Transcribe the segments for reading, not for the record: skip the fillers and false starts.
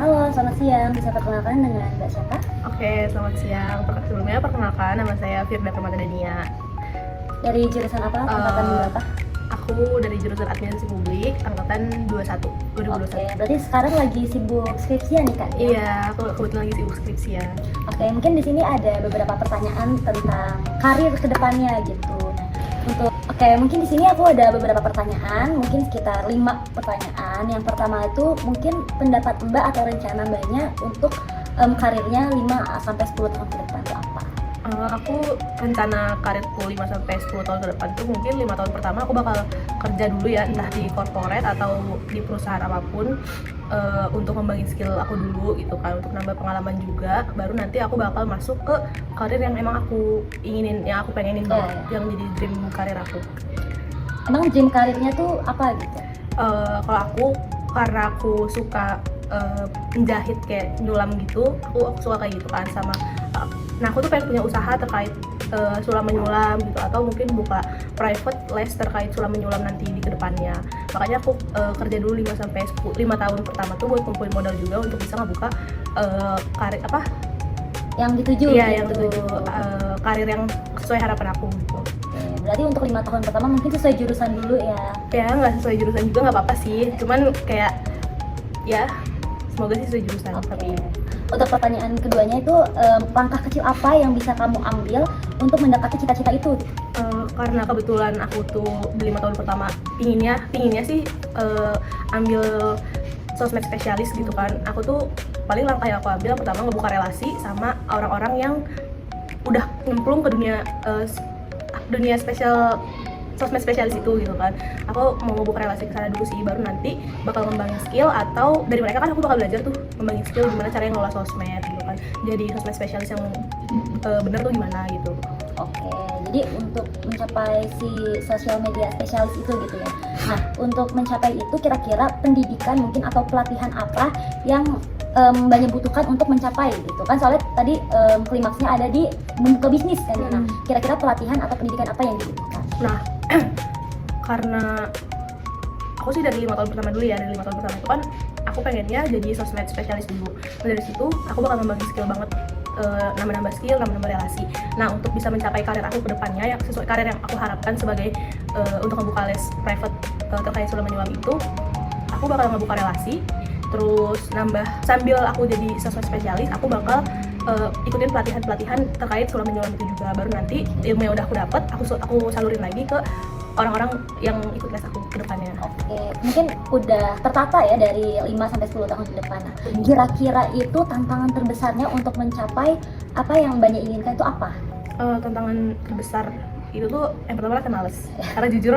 Halo, selamat siang. Bisa perkenalkan dengan Mbak siapa? Oke, selamat siang. Sebelumnya perkenalkan, nama saya Firda Permatadania. Dari jurusan apa? Angkatan berapa? Aku dari jurusan Administrasi Publik, angkatan 21, 2021. Oke, berarti sekarang lagi sibuk skripsian nih Kak? Iya, aku kebetulan lagi sibuk skripsian. Oke, mungkin di sini ada beberapa pertanyaan tentang karir kedepannya gitu. Mungkin di sini aku ada beberapa pertanyaan, mungkin sekitar 5 pertanyaan. Yang pertama itu mungkin pendapat Mbak atau rencana Mbaknya untuk karirnya 5 sampai 10 tahun ke depan itu apa? Aku rencana karirku 5 sampai 10 tahun ke depan tuh mungkin 5 tahun pertama aku bakal kerja dulu ya, entah di corporate atau di perusahaan apapun, untuk ngembangin skill aku dulu gitu kan, untuk nambah pengalaman juga. Baru nanti aku bakal masuk ke karir yang emang aku inginin, yang aku pengenin banget, yang jadi dream karir aku. Emang dream karirnya tuh apa gitu? Kalau aku, karena aku suka menjahit kayak nyulam gitu, aku suka kayak gitu kan sama. Nah, aku tuh pengen punya usaha terkait sulam menyulam gitu, atau mungkin buka private les terkait sulam menyulam nanti di kedepannya. Makanya aku kerja dulu 5 sampai 5 tahun pertama tuh buat kumpulin modal juga untuk bisa ngebuka karir apa? Yang dituju? Iya, gitu. yang dituju karir yang sesuai harapan aku gitu. Berarti untuk 5 tahun pertama mungkin sesuai jurusan dulu ya? Ya, nggak sesuai jurusan juga nggak apa-apa sih. Cuman kayak ya semoga sih sesuai jurusan. Tapi untuk pertanyaan keduanya itu langkah kecil apa yang bisa kamu ambil untuk mendekati cita-cita itu? Karena kebetulan aku tuh di 5 tahun pertama pinginnya sih ambil sosmed spesialis gitu kan. Aku tuh paling langkah yang aku ambil pertama ngebuka relasi sama orang-orang yang udah nyemplung ke dunia sosmed spesialis itu gitu kan. Aku mau ngebuka relasi ke sana dulu sih, baru nanti bakal ngembangin skill, atau dari mereka kan aku bakal belajar tuh ngembangin skill gimana caranya ngelola sosmed gitu kan. Jadi sosmed spesialis yang bener tuh gimana gitu. Oke, jadi untuk mencapai si sosial media spesialis itu gitu ya. Nah, untuk mencapai itu kira-kira pendidikan mungkin atau pelatihan apa yang banyak butuhkan untuk mencapai gitu kan, soalnya tadi klimaksnya ada di membuka bisnis kan ya. Nah, kira-kira pelatihan atau pendidikan apa yang dibutuhkan? Nah, karena aku sih dari 5 tahun pertama dulu ya, dari 5 tahun pertama itu kan aku pengennya jadi sosmed spesialis dulu. Nah, dari situ aku bakal ngembangin skill banget, nambah-nambah skill, nambah-nambah relasi. Nah, untuk bisa mencapai karir aku ke depannya yang sesuai karir yang aku harapkan sebagai untuk membuka les private terkait sulam menyulam itu, aku bakal ngebuka relasi, terus nambah sambil aku jadi sosmed spesialis, aku bakal ikutin pelatihan-pelatihan terkait sulam menyulam itu juga. Baru nanti ilmu yang udah aku dapat aku salurin lagi ke orang-orang yang ikut les aku ke depannya. Oke, mungkin udah tertata ya dari 5 sampai 10 tahun ke depan. Nah, kira-kira itu tantangan terbesarnya untuk mencapai apa yang banyak inginkan itu apa? Tantangan terbesar itu tuh yang pertama kan males, karena jujur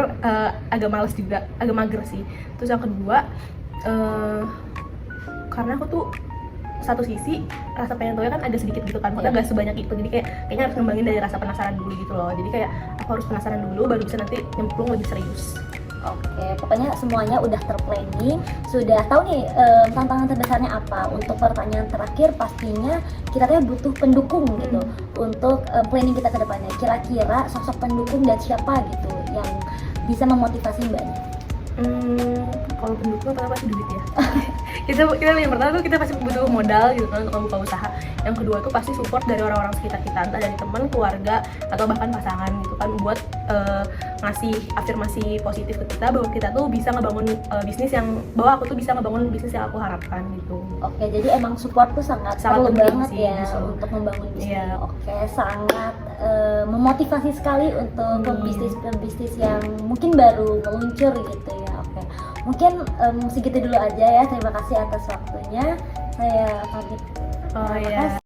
agak males juga, agak mager sih. Terus yang kedua, karena aku tuh satu sisi rasa pengen tahu kan ada sedikit gitu kan, nggak sebanyak itu, jadi kayaknya harus ngembangin dari rasa penasaran dulu gitu loh. Jadi kayak aku harus penasaran dulu baru bisa nanti nyemplung lebih serius. Oke, pokoknya semuanya udah terplanning, sudah tahu nih tantangan terbesarnya apa. Untuk pertanyaan terakhir pastinya kita butuh pendukung gitu untuk planning kita ke depannya. Kira-kira sosok pendukung dan siapa gitu yang bisa memotivasi Mbaknya? Kalau pendukung pasti duit ya. kita yang pertama tuh kita pasti butuh modal gitu kan untuk membuka usaha. Yang kedua tuh pasti support dari orang-orang sekitar kita, entah dari teman, keluarga, atau bahkan pasangan gitu kan, buat ngasih afirmasi positif ke kita bahwa kita tuh bisa ngebangun bisnis bahwa aku tuh bisa ngebangun bisnis yang aku harapkan gitu. Oke, jadi emang support tuh sangat perlu banget sih, ya untuk membangun bisnis. Iya. Oke, sangat memotivasi sekali untuk bisnis yang mungkin baru meluncur gitu ya. Oke, mungkin segitu dulu aja ya. Terima kasih atas waktunya. Saya pamit. Oh ya.